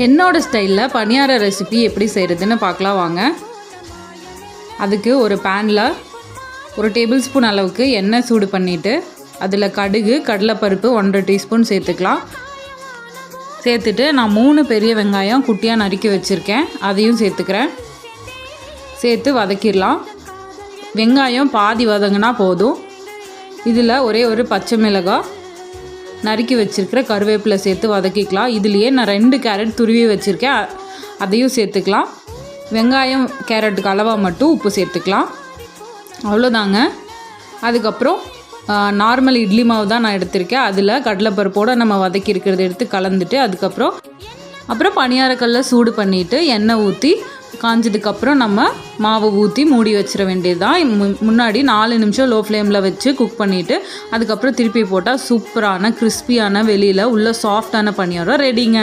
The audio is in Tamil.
என்னோடய ஸ்டைலில் பணியார ரெசிபி எப்படி செய்கிறதுன்னு பார்க்கலாம் வாங்க. அதுக்கு ஒரு பேனில் 1 டேபிள் ஸ்பூன் அளவுக்கு எண்ணெய் சூடு பண்ணிவிட்டு அதில் கடுகு, கடலைப்பருப்பு 1.5 டீஸ்பூன் சேர்த்துக்கலாம். சேர்த்துட்டு நான் 3 பெரிய வெங்காயம் குட்டியாக நறுக்கி வச்சுருக்கேன், அதையும் சேர்த்துக்கிறேன். சேர்த்து வதக்கிடலாம். வெங்காயம் பாதி வதங்கினா போதும். இதில் ஒரே ஒரு பச்சை மிளகாய், நறுக்கி வச்சுருக்கிற கருவேப்பிலை சேர்த்து வதக்கிக்கலாம். இதுலேயே நான் 2 கேரட் துருவி வச்சுருக்கேன், அதையும் சேர்த்துக்கலாம். வெங்காயம் கேரட்டுக்கு அளவாக மட்டும் உப்பு சேர்த்துக்கலாம். அவ்வளோதாங்க. அதுக்கப்புறம் நார்மல் இட்லி மாவு தான் நான் எடுத்திருக்கேன். அதில் கடலைப்பருப்போடு நம்ம வதக்கி இருக்கிறத எடுத்து கலந்துட்டு அப்புறம் பணியாரக்கல்லை சூடு பண்ணிவிட்டு எண்ணெய் ஊற்றி காஞ்சதுக்கப்புறம் நம்ம மாவை ஊற்றி மூடி வச்சிட வேண்டியதுதான். முன்னாடி 4 நிமிஷம் லோ ஃப்ளேமில் வச்சு குக் பண்ணிவிட்டு அதுக்கப்புறம் திருப்பி போட்டால் சூப்பரான கிறிஸ்பியான வெளியில் உள்ள சாஃப்டான பணியாரம் ரெடிங்க.